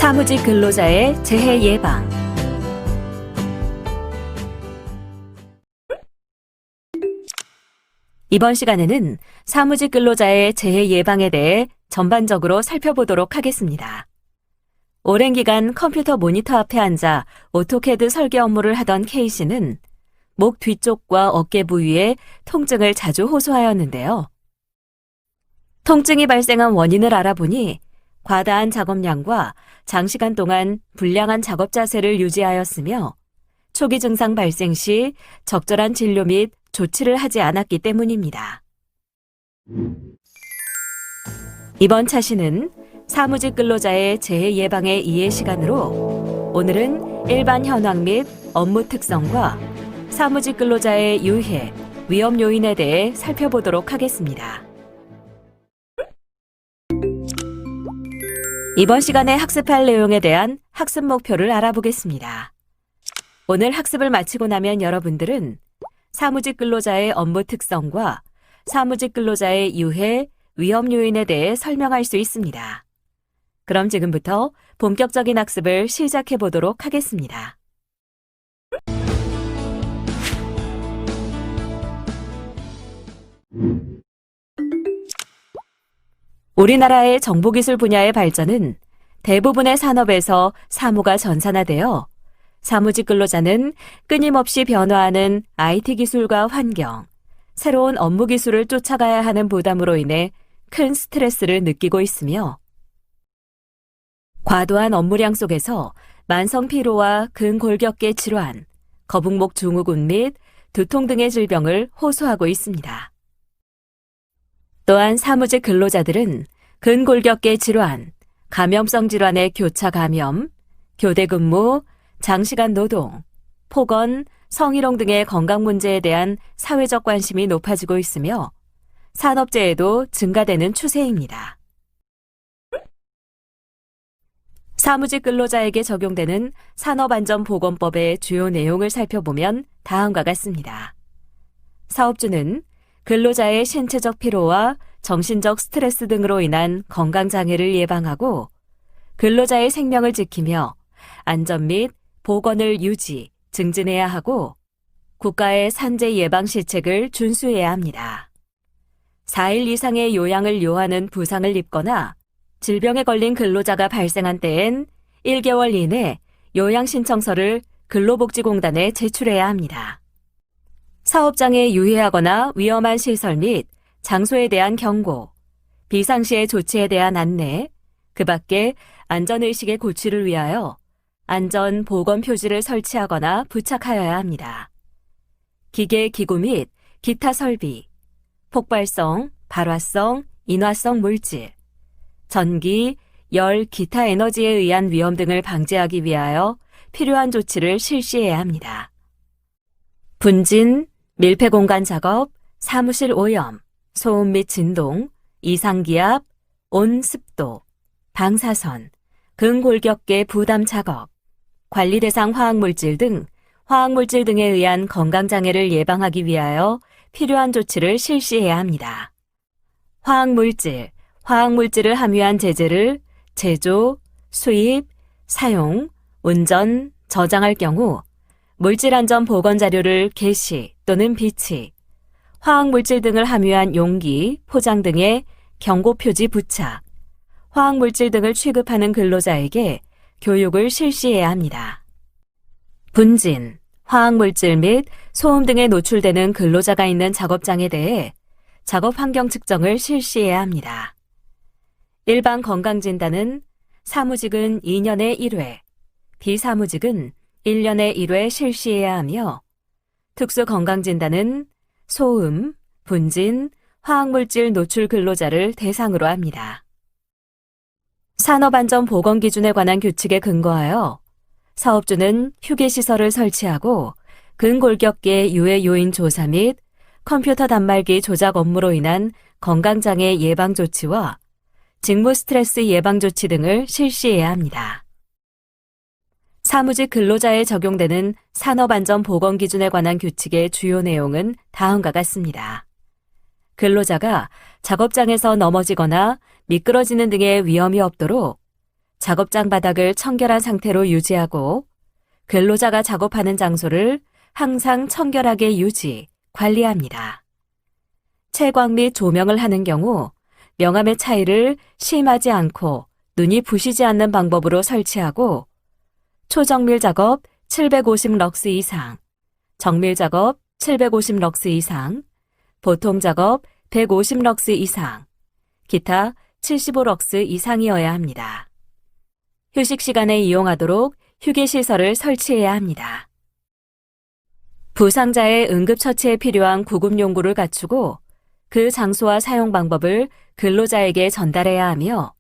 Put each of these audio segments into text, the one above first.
사무직 근로자의 재해 예방. 이번 시간에는 사무직 근로자의 재해 예방에 대해 전반적으로 살펴보도록 하겠습니다. 오랜 기간 컴퓨터 모니터 앞에 앉아 오토캐드 설계 업무를 하던 K씨는 목 뒤쪽과 어깨 부위에 통증을 자주 호소하였는데요. 통증이 발생한 원인을 알아보니 과다한 작업량과 장시간 동안 불량한 작업 자세를 유지하였으며 초기 증상 발생 시 적절한 진료 및 조치를 하지 않았기 때문입니다. 이번 차시는 사무직 근로자의 재해 예방의 이해 시간으로 오늘은 일반 현황 및 업무 특성과 사무직 근로자의 유해, 위험 요인에 대해 살펴보도록 하겠습니다. 이번 시간에 학습할 내용에 대한 학습 목표를 알아보겠습니다. 오늘 학습을 마치고 나면 여러분들은 사무직 근로자의 업무 특성과 사무직 근로자의 유해, 위험 요인에 대해 설명할 수 있습니다. 그럼 지금부터 본격적인 학습을 시작해 보도록 하겠습니다. 우리나라의 정보기술 분야의 발전은 대부분의 산업에서 사무가 전산화되어 사무직 근로자는 끊임없이 변화하는 IT 기술과 환경, 새로운 업무 기술을 쫓아가야 하는 부담으로 인해 큰 스트레스를 느끼고 있으며 과도한 업무량 속에서 만성 피로와 근골격계 질환, 거북목 증후군 및 두통 등의 질병을 호소하고 있습니다. 또한 사무직 근로자들은 근골격계 질환, 감염성 질환의 교차 감염, 교대 근무, 장시간 노동, 폭언, 성희롱 등의 건강 문제에 대한 사회적 관심이 높아지고 있으며 산업재해도 증가되는 추세입니다. 사무직 근로자에게 적용되는 산업안전보건법의 주요 내용을 살펴보면 다음과 같습니다. 사업주는 근로자의 신체적 피로와 정신적 스트레스 등으로 인한 건강장애를 예방하고 근로자의 생명을 지키며 안전 및 보건을 유지, 증진해야 하고 국가의 산재 예방 시책을 준수해야 합니다. 4일 이상의 요양을 요하는 부상을 입거나 질병에 걸린 근로자가 발생한 때엔 1개월 이내 요양 신청서를 근로복지공단에 제출해야 합니다. 사업장에 유해하거나 위험한 시설 및 장소에 대한 경고, 비상시의 조치에 대한 안내, 그 밖에 안전의식의 고취를 위하여 안전보건 표지를 설치하거나 부착하여야 합니다. 기계, 기구 및 기타 설비, 폭발성, 발화성, 인화성 물질, 전기, 열, 기타 에너지에 의한 위험 등을 방지하기 위하여 필요한 조치를 실시해야 합니다. 분진, 밀폐공간 작업, 사무실 오염, 소음 및 진동, 이상기압, 온습도, 방사선, 근골격계 부담 작업, 관리 대상 화학물질 등 화학물질 등에 의한 건강장애를 예방하기 위하여 필요한 조치를 실시해야 합니다. 화학물질을 함유한 제재를 제조, 수입, 사용, 운전, 저장할 경우 물질안전 보건자료를 게시 또는 비치, 화학물질 등을 함유한 용기, 포장 등에 경고표지 부착, 화학물질 등을 취급하는 근로자에게 교육을 실시해야 합니다. 분진, 화학물질 및 소음 등에 노출되는 근로자가 있는 작업장에 대해 작업 환경 측정을 실시해야 합니다. 일반 건강진단은 사무직은 2년에 1회, 비사무직은 1년에 1회 실시해야 하며 특수건강진단은 소음, 분진, 화학물질 노출 근로자를 대상으로 합니다. 산업안전보건기준에 관한 규칙에 근거하여 사업주는 휴게시설을 설치하고 근골격계 유해 요인 조사 및 컴퓨터 단말기 조작 업무로 인한 건강장애 예방 조치와 직무 스트레스 예방 조치 등을 실시해야 합니다. 사무직 근로자에 적용되는 산업안전보건기준에 관한 규칙의 주요 내용은 다음과 같습니다. 근로자가 작업장에서 넘어지거나 미끄러지는 등의 위험이 없도록 작업장 바닥을 청결한 상태로 유지하고 근로자가 작업하는 장소를 항상 청결하게 유지, 관리합니다. 채광 및 조명을 하는 경우 명암의 차이를 심하지 않고 눈이 부시지 않는 방법으로 설치하고 초정밀 작업 750럭스 이상, 정밀 작업 750럭스 이상, 보통 작업 150럭스 이상, 기타 75럭스 이상이어야 합니다. 휴식 시간에 이용하도록 휴게시설을 설치해야 합니다. 부상자의 응급처치에 필요한 구급용구를 갖추고 그 장소와 사용 방법을 근로자에게 전달해야 하며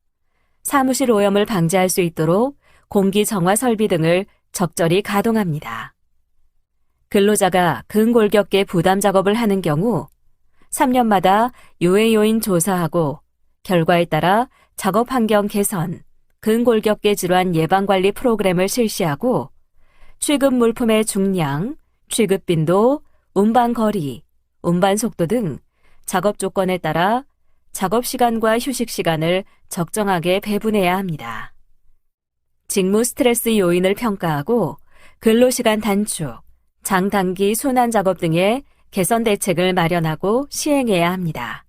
사무실 오염을 방지할 수 있도록 공기 정화 설비 등을 적절히 가동합니다. 근로자가 근골격계 부담 작업을 하는 경우 3년마다 요해 요인 조사하고 결과에 따라 작업 환경 개선, 근골격계 질환 예방관리 프로그램을 실시하고 취급 물품의 중량, 취급 빈도, 운반 거리, 운반 속도 등 작업 조건에 따라 작업 시간과 휴식 시간을 적정하게 배분해야 합니다. 직무 스트레스 요인을 평가하고 근로시간 단축, 장단기 순환 작업 등의 개선 대책을 마련하고 시행해야 합니다.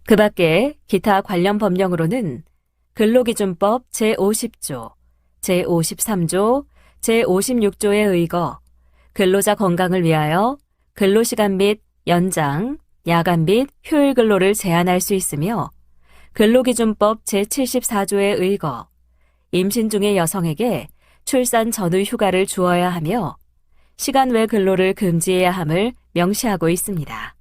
그 밖에 기타 관련 법령으로는 근로기준법 제50조, 제53조, 제56조에 의거 근로자 건강을 위하여 근로시간 및 연장, 야간 및 휴일 근로를 제한할 수 있으며 근로기준법 제74조에 의거 임신 중의 여성에게 출산 전후 휴가를 주어야 하며 시간 외 근로를 금지해야 함을 명시하고 있습니다.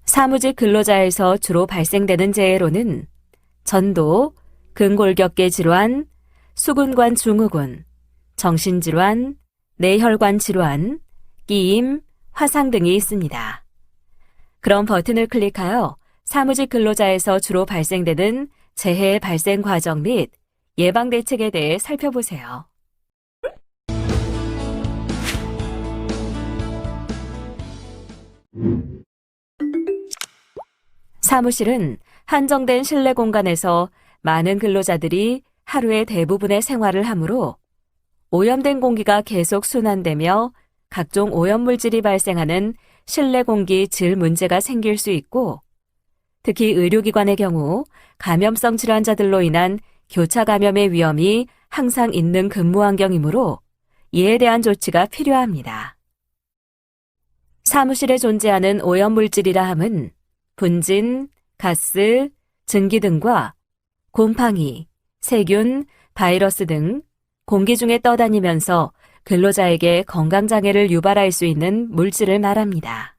사무직 근로자에서 주로 발생되는 재해로는 전도, 근골격계 질환, 수근관 증후군, 정신질환, 뇌혈관 질환, 끼임, 화상 등이 있습니다. 그럼 버튼을 클릭하여 사무직 근로자에서 주로 발생되는 재해 발생 과정 및 예방 대책에 대해 살펴보세요. 사무실은 한정된 실내 공간에서 많은 근로자들이 하루의 대부분의 생활을 하므로 오염된 공기가 계속 순환되며 각종 오염물질이 발생하는 실내 공기 질 문제가 생길 수 있고 특히 의료기관의 경우 감염성 질환자들로 인한 교차 감염의 위험이 항상 있는 근무 환경이므로 이에 대한 조치가 필요합니다. 사무실에 존재하는 오염물질이라 함은 분진, 가스, 증기 등과 곰팡이, 세균, 바이러스 등 공기 중에 떠다니면서 근로자에게 건강장애를 유발할 수 있는 물질을 말합니다.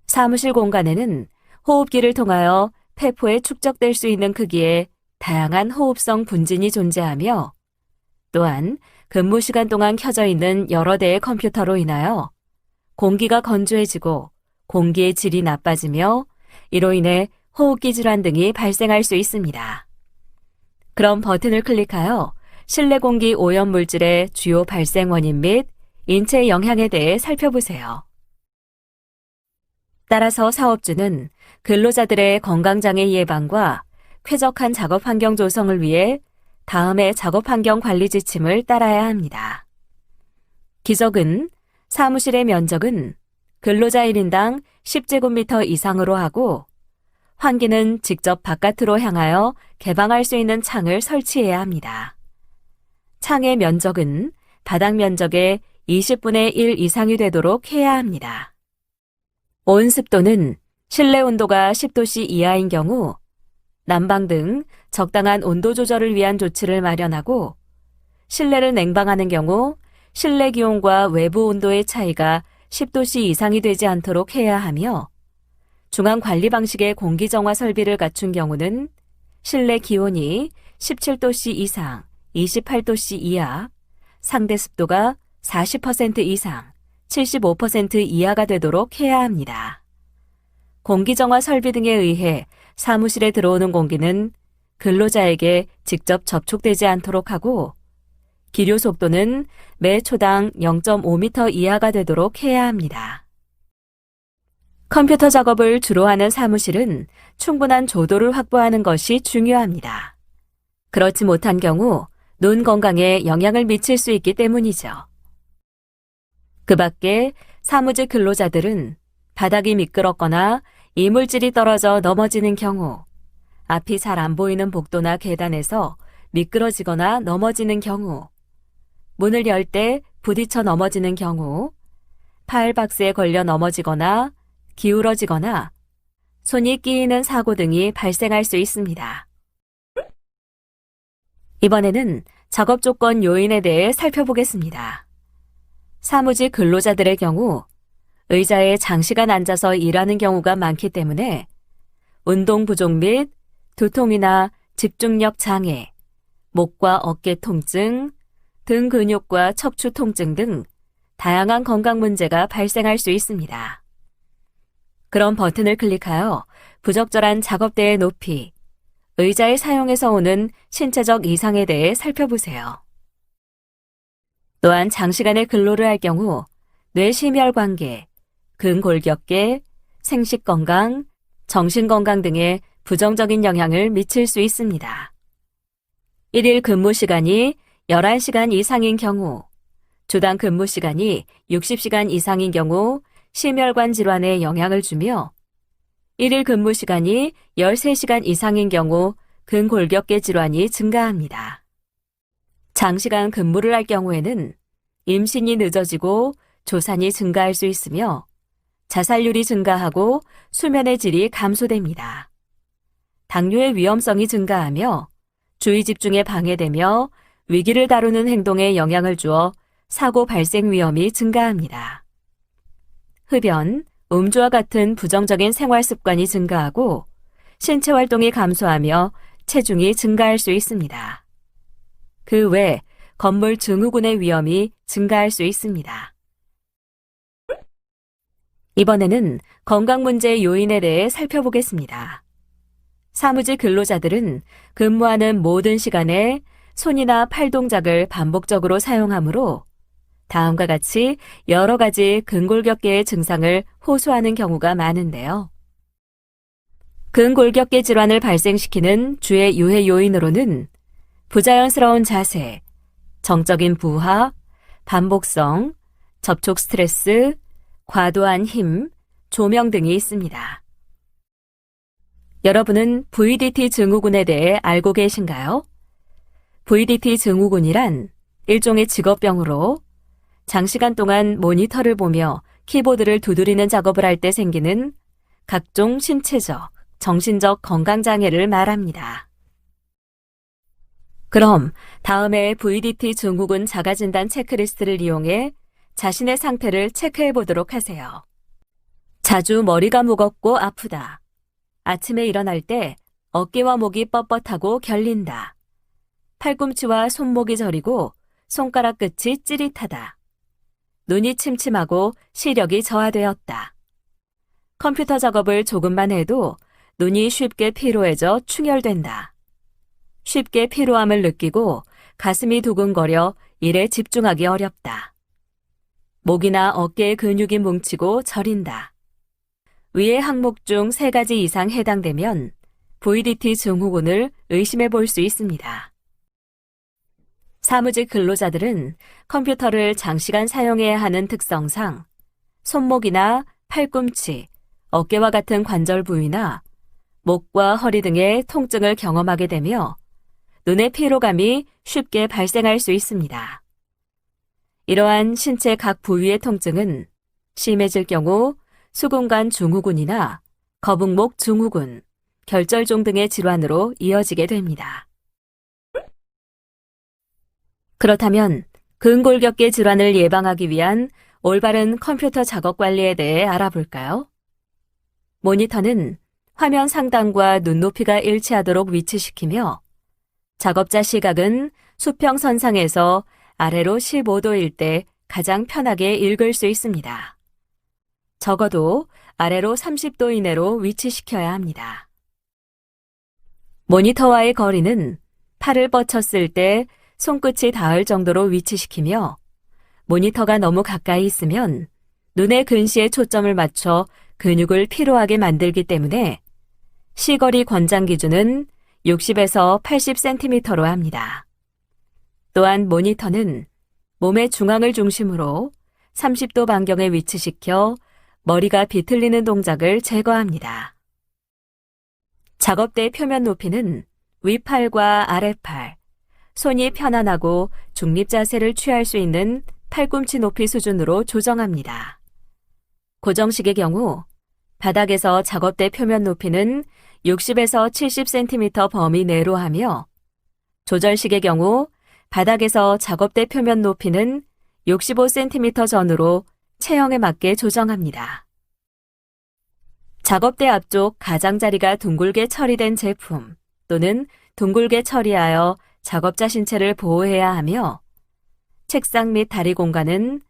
사무실 공간에는 호흡기를 통하여 폐포에 축적될 수 있는 크기의 다양한 호흡성 분진이 존재하며 또한 근무 시간 동안 켜져 있는 여러 대의 컴퓨터로 인하여 공기가 건조해지고 공기의 질이 나빠지며 이로 인해 호흡기 질환 등이 발생할 수 있습니다. 그럼 버튼을 클릭하여 실내 공기 오염 물질의 주요 발생 원인 및 인체 영향에 대해 살펴보세요. 따라서 사업주는 근로자들의 건강장애 예방과 쾌적한 작업 환경 조성을 위해 다음의 작업 환경 관리 지침을 따라야 합니다. 기적은 사무실의 면적은 근로자 1인당 10제곱미터 이상으로 하고 환기는 직접 바깥으로 향하여 개방할 수 있는 창을 설치해야 합니다. 창의 면적은 바닥 면적의 20분의 1 이상이 되도록 해야 합니다. 온습도는 실내 온도가 10도씨 이하인 경우 난방 등 적당한 온도 조절을 위한 조치를 마련하고 실내를 냉방하는 경우 실내 기온과 외부 온도의 차이가 10도씨 이상이 되지 않도록 해야 하며 중앙 관리 방식의 공기 정화 설비를 갖춘 경우는 실내 기온이 17도씨 이상, 28도씨 이하, 상대 습도가 40% 이상, 75% 이하가 되도록 해야 합니다. 공기 정화 설비 등에 의해 사무실에 들어오는 공기는 근로자에게 직접 접촉되지 않도록 하고 기류 속도는 매 초당 0.5m 이하가 되도록 해야 합니다. 컴퓨터 작업을 주로 하는 사무실은 충분한 조도를 확보하는 것이 중요합니다. 그렇지 못한 경우 눈 건강에 영향을 미칠 수 있기 때문이죠. 그 밖에 사무직 근로자들은 바닥이 미끄럽거나 이물질이 떨어져 넘어지는 경우, 앞이 잘 안 보이는 복도나 계단에서 미끄러지거나 넘어지는 경우, 문을 열 때 부딪혀 넘어지는 경우, 파일박스에 걸려 넘어지거나 기울어지거나 손이 끼이는 사고 등이 발생할 수 있습니다. 이번에는 작업 조건 요인에 대해 살펴보겠습니다. 사무직 근로자들의 경우 의자에 장시간 앉아서 일하는 경우가 많기 때문에 운동 부족 및 두통이나 집중력 장애, 목과 어깨 통증, 등 근육과 척추 통증 등 다양한 건강 문제가 발생할 수 있습니다. 그럼 버튼을 클릭하여 부적절한 작업대의 높이, 의자의 사용에서 오는 신체적 이상에 대해 살펴보세요. 또한 장시간의 근로를 할 경우 뇌심혈관계, 근골격계, 생식건강, 정신건강 등에 부정적인 영향을 미칠 수 있습니다. 1일 근무 시간이 11시간 이상인 경우, 주당 근무 시간이 60시간 이상인 경우 심혈관 질환에 영향을 주며 1일 근무 시간이 13시간 이상인 경우 근골격계 질환이 증가합니다. 장시간 근무를 할 경우에는 임신이 늦어지고 조산이 증가할 수 있으며 자살률이 증가하고 수면의 질이 감소됩니다. 당뇨의 위험성이 증가하며 주의 집중에 방해되며 위기를 다루는 행동에 영향을 주어 사고 발생 위험이 증가합니다. 흡연, 음주와 같은 부정적인 생활 습관이 증가하고 신체 활동이 감소하며 체중이 증가할 수 있습니다. 그 외 건물 증후군의 위험이 증가할 수 있습니다. 이번에는 건강 문제 요인에 대해 살펴보겠습니다. 사무직 근로자들은 근무하는 모든 시간에 손이나 팔 동작을 반복적으로 사용하므로 다음과 같이 여러 가지 근골격계의 증상을 호소하는 경우가 많은데요. 근골격계 질환을 발생시키는 주의 유해 요인으로는 부자연스러운 자세, 정적인 부하, 반복성, 접촉 스트레스, 과도한 힘, 조명 등이 있습니다. 여러분은 VDT 증후군에 대해 알고 계신가요? VDT 증후군이란 일종의 직업병으로 장시간 동안 모니터를 보며 키보드를 두드리는 작업을 할 때 생기는 각종 신체적, 정신적 건강장애를 말합니다. 그럼 다음에 VDT 증후군 자가진단 체크리스트를 이용해 자신의 상태를 체크해 보도록 하세요. 자주 머리가 무겁고 아프다. 아침에 일어날 때 어깨와 목이 뻣뻣하고 결린다. 팔꿈치와 손목이 저리고 손가락 끝이 찌릿하다. 눈이 침침하고 시력이 저하되었다. 컴퓨터 작업을 조금만 해도 눈이 쉽게 피로해져 충혈된다. 쉽게 피로함을 느끼고 가슴이 두근거려 일에 집중하기 어렵다. 목이나 어깨의 근육이 뭉치고 저린다. 위의 항목 중 3가지 이상 해당되면 VDT 증후군을 의심해 볼 수 있습니다. 사무직 근로자들은 컴퓨터를 장시간 사용해야 하는 특성상 손목이나 팔꿈치, 어깨와 같은 관절 부위나 목과 허리 등의 통증을 경험하게 되며 눈의 피로감이 쉽게 발생할 수 있습니다. 이러한 신체 각 부위의 통증은 심해질 경우 수근관 증후군이나 거북목 증후군, 결절종 등의 질환으로 이어지게 됩니다. 그렇다면 근골격계 질환을 예방하기 위한 올바른 컴퓨터 작업 관리에 대해 알아볼까요? 모니터는 화면 상단과 눈높이가 일치하도록 위치시키며 작업자 시각은 수평선상에서 아래로 15도일 때 가장 편하게 읽을 수 있습니다. 적어도 아래로 30도 이내로 위치시켜야 합니다. 모니터와의 거리는 팔을 뻗쳤을 때 손끝이 닿을 정도로 위치시키며 모니터가 너무 가까이 있으면 눈의 근시에 초점을 맞춰 근육을 피로하게 만들기 때문에 시거리 권장 기준은 60에서 80cm로 합니다. 또한 모니터는 몸의 중앙을 중심으로 30도 반경에 위치시켜 머리가 비틀리는 동작을 제거합니다. 작업대 표면 높이는 윗팔과 아랫팔, 손이 편안하고 중립 자세를 취할 수 있는 팔꿈치 높이 수준으로 조정합니다. 고정식의 경우 바닥에서 작업대 표면 높이는 60에서 70cm 범위 내로 하며 조절식의 경우 바닥에서 작업대 표면 높이는 65cm 전후로 체형에 맞게 조정합니다. 작업대 앞쪽 가장자리가 둥글게 처리된 제품 또는 둥글게 처리하여 작업자 신체를 보호해야 하며 책상 및 다리 공간은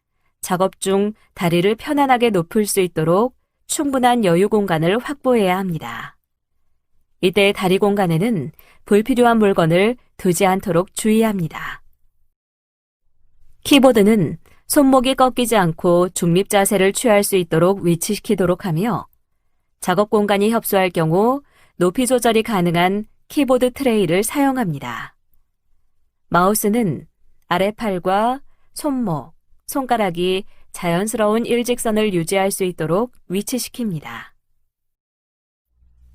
작업 중 다리를 편안하게 높일 수 있도록 충분한 여유 공간을 확보해야 합니다. 이때 다리 공간에는 불필요한 물건을 두지 않도록 주의합니다. 키보드는 손목이 꺾이지 않고 중립 자세를 취할 수 있도록 위치시키도록 하며 작업 공간이 협소할 경우 높이 조절이 가능한 키보드 트레이를 사용합니다. 마우스는 아랫팔과 손목, 손가락이 자연스러운 일직선을 유지할 수 있도록 위치시킵니다.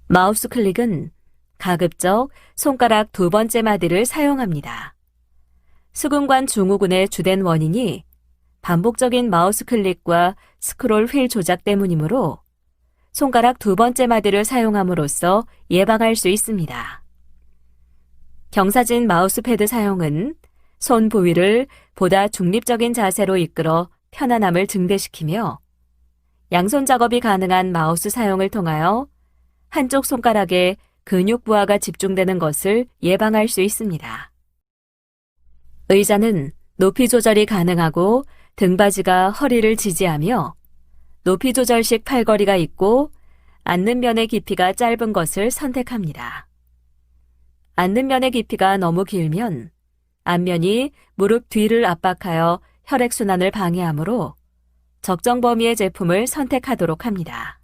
마우스 클릭은 가급적 손가락 두 번째 마디를 사용합니다. 수근관 증후군의 주된 원인이 반복적인 마우스 클릭과 스크롤 휠 조작 때문이므로 손가락 두 번째 마디를 사용함으로써 예방할 수 있습니다. 경사진 마우스패드 사용은 손 부위를 보다 중립적인 자세로 이끌어 편안함을 증대시키며 양손 작업이 가능한 마우스 사용을 통하여 한쪽 손가락에 근육 부하가 집중되는 것을 예방할 수 있습니다. 의자는 높이 조절이 가능하고 등받이가 허리를 지지하며 높이 조절식 팔걸이가 있고 앉는 면의 깊이가 짧은 것을 선택합니다. 앉는 면의 깊이가 너무 길면 앞면이 무릎 뒤를 압박하여 혈액순환을 방해하므로 적정 범위의 제품을 선택하도록 합니다.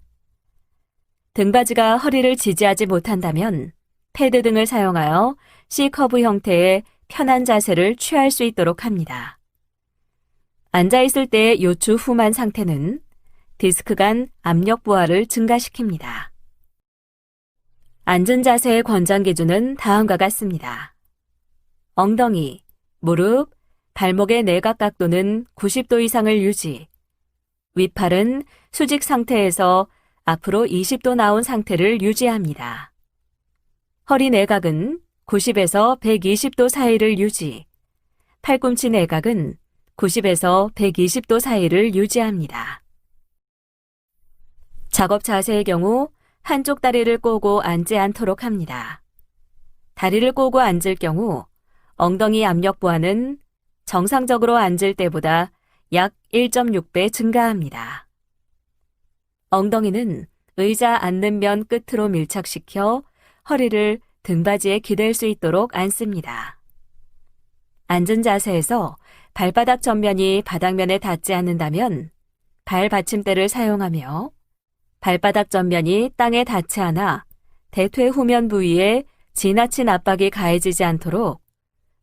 등받이가 허리를 지지하지 못한다면 패드 등을 사용하여 C커브 형태의 편한 자세를 취할 수 있도록 합니다. 앉아있을 때의 요추 후만 상태는 디스크 간 압력 부하를 증가시킵니다. 앉은 자세의 권장 기준은 다음과 같습니다. 엉덩이, 무릎, 발목의 내각 각도는 90도 이상을 유지, 윗팔은 수직 상태에서 앞으로 20도 나온 상태를 유지합니다. 허리 내각은 90에서 120도 사이를 유지, 팔꿈치 내각은 90에서 120도 사이를 유지합니다. 작업 자세의 경우 한쪽 다리를 꼬고 앉지 않도록 합니다. 다리를 꼬고 앉을 경우 엉덩이 압력 부하는 정상적으로 앉을 때보다 약 1.6배 증가합니다. 엉덩이는 의자 앉는 면 끝으로 밀착시켜 허리를 등받이에 기댈 수 있도록 앉습니다. 앉은 자세에서 발바닥 전면이 바닥면에 닿지 않는다면 발 받침대를 사용하며 발바닥 전면이 땅에 닿지 않아 대퇴 후면 부위에 지나친 압박이 가해지지 않도록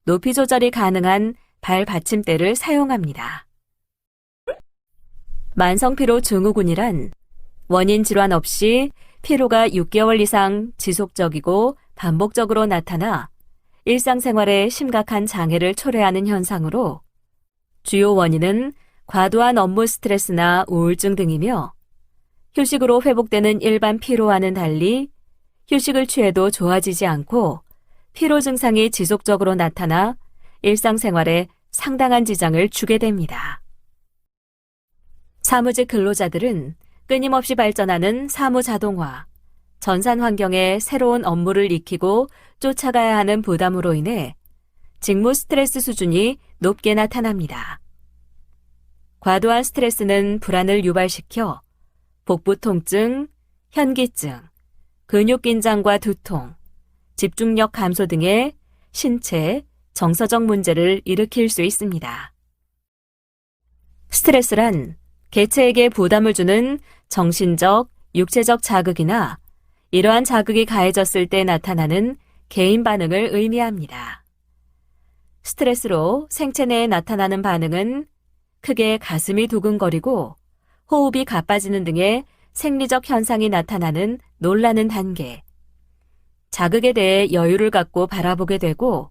높이 조절이 가능한 발 받침대를 사용합니다. 만성피로 증후군이란 원인 질환 없이 피로가 6개월 이상 지속적이고 반복적으로 나타나 일상생활에 심각한 장애를 초래하는 현상으로 주요 원인은 과도한 업무 스트레스나 우울증 등이며 휴식으로 회복되는 일반 피로와는 달리 휴식을 취해도 좋아지지 않고 피로 증상이 지속적으로 나타나 일상생활에 상당한 지장을 주게 됩니다. 사무직 근로자들은 끊임없이 발전하는 사무 자동화, 전산 환경에 새로운 업무를 익히고 쫓아가야 하는 부담으로 인해 직무 스트레스 수준이 높게 나타납니다. 과도한 스트레스는 불안을 유발시켜 복부 통증, 현기증, 근육 긴장과 두통, 집중력 감소 등의 신체, 정서적 문제를 일으킬 수 있습니다. 스트레스란 개체에게 부담을 주는 정신적, 육체적 자극이나 이러한 자극이 가해졌을 때 나타나는 개인 반응을 의미합니다. 스트레스로 생체 내에 나타나는 반응은 크게 가슴이 두근거리고 호흡이 가빠지는 등의 생리적 현상이 나타나는 놀라는 단계, 자극에 대해 여유를 갖고 바라보게 되고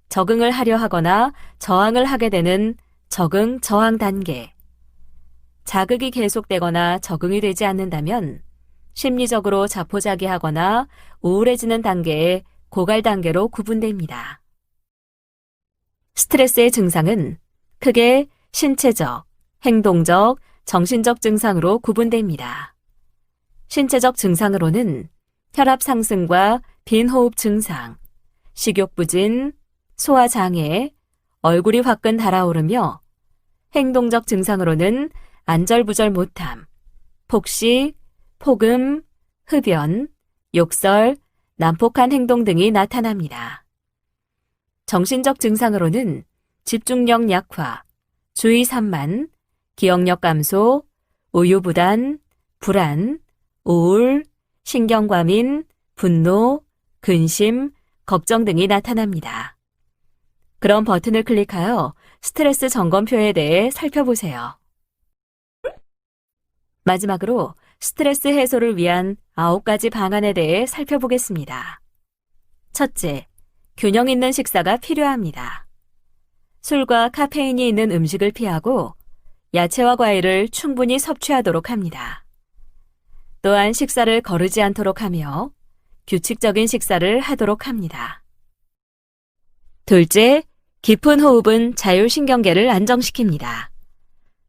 적응을 하려 하거나 저항을 하게 되는 적응 저항 단계, 자극이 계속되거나 적응이 되지 않는다면 심리적으로 자포자기하거나 우울해지는 단계의 고갈 단계로 구분됩니다. 스트레스의 증상은 크게 신체적, 행동적, 정신적 증상으로 구분됩니다. 신체적 증상으로는 혈압 상승과 빈호흡 증상, 식욕부진, 소화장애, 얼굴이 화끈 달아오르며 행동적 증상으로는 안절부절 못함, 폭식, 폭음, 흡연, 욕설, 난폭한 행동 등이 나타납니다. 정신적 증상으로는 집중력 약화, 주의 산만, 기억력 감소, 우유부단, 불안, 우울, 신경과민, 분노, 근심, 걱정 등이 나타납니다. 그럼 버튼을 클릭하여 스트레스 점검표에 대해 살펴보세요. 마지막으로 스트레스 해소를 위한 9가지 방안에 대해 살펴보겠습니다. 첫째, 균형 있는 식사가 필요합니다. 술과 카페인이 있는 음식을 피하고 야채와 과일을 충분히 섭취하도록 합니다. 또한 식사를 거르지 않도록 하며 규칙적인 식사를 하도록 합니다. 둘째, 깊은 호흡은 자율신경계를 안정시킵니다.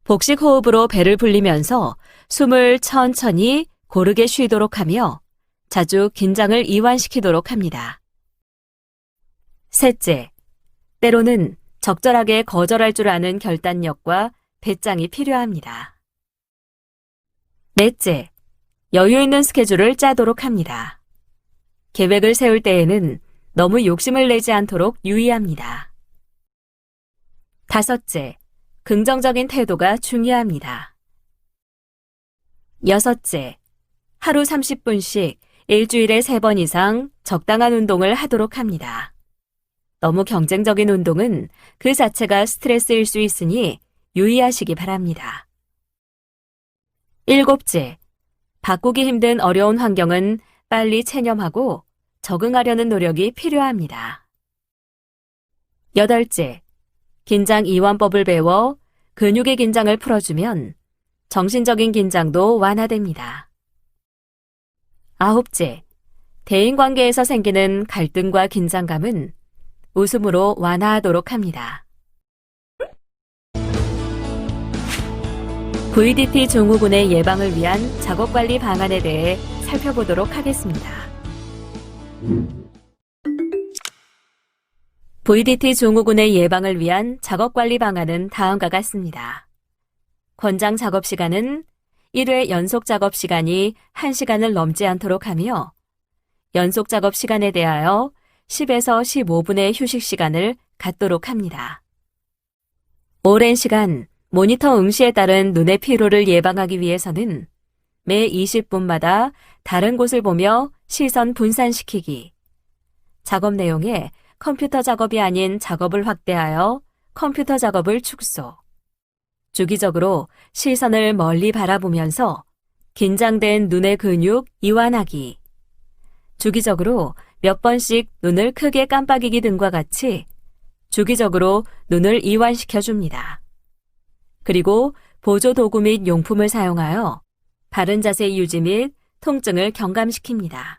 복식 호흡으로 배를 불리면서 숨을 천천히 고르게 쉬도록 하며 자주 긴장을 이완시키도록 합니다. 셋째, 때로는 적절하게 거절할 줄 아는 결단력과 배짱이 필요합니다. 넷째, 여유 있는 스케줄을 짜도록 합니다. 계획을 세울 때에는 너무 욕심을 내지 않도록 유의합니다. 다섯째, 긍정적인 태도가 중요합니다. 여섯째, 하루 30분씩 일주일에 3번 이상 적당한 운동을 하도록 합니다. 너무 경쟁적인 운동은 그 자체가 스트레스일 수 있으니 유의하시기 바랍니다. 일곱째, 바꾸기 힘든 어려운 환경은 빨리 체념하고 적응하려는 노력이 필요합니다. 여덟째, 긴장 이완법을 배워 근육의 긴장을 풀어주면 정신적인 긴장도 완화됩니다. 아홉째, 대인관계에서 생기는 갈등과 긴장감은 웃음으로 완화하도록 합니다. VDT 증후군의 예방을 위한 작업관리 방안에 대해 살펴보도록 하겠습니다. VDT 증후군의 예방을 위한 작업관리 방안은 다음과 같습니다. 권장 작업 시간은 1회 연속 작업 시간이 1시간을 넘지 않도록 하며 연속 작업 시간에 대하여 10에서 15분의 휴식 시간을 갖도록 합니다. 오랜 시간 모니터 응시에 따른 눈의 피로를 예방하기 위해서는 매 20분마다 다른 곳을 보며 시선 분산시키기, 작업 내용에 컴퓨터 작업이 아닌 작업을 확대하여 컴퓨터 작업을 축소, 주기적으로 시선을 멀리 바라보면서 긴장된 눈의 근육 이완하기, 주기적으로 몇 번씩 눈을 크게 깜빡이기 등과 같이 주기적으로 눈을 이완시켜줍니다. 그리고 보조 도구 및 용품을 사용하여 바른 자세 유지 및 통증을 경감시킵니다.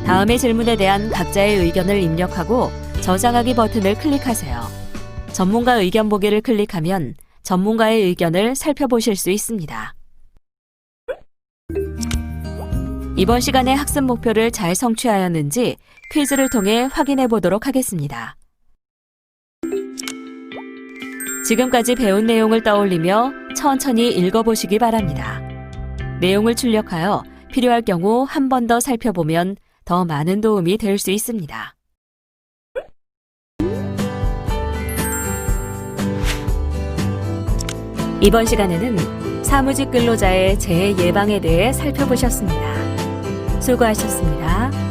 다음의 질문에 대한 각자의 의견을 입력하고 저장하기 버튼을 클릭하세요. 전문가 의견 보기를 클릭하면 전문가의 의견을 살펴보실 수 있습니다. 이번 시간의 학습 목표를 잘 성취하였는지 퀴즈를 통해 확인해 보도록 하겠습니다. 지금까지 배운 내용을 떠올리며 천천히 읽어보시기 바랍니다. 내용을 출력하여 필요할 경우 한 번 더 살펴보면 더 많은 도움이 될 수 있습니다. 이번 시간에는 사무직 근로자의 재해 예방에 대해 살펴보셨습니다. 수고하셨습니다.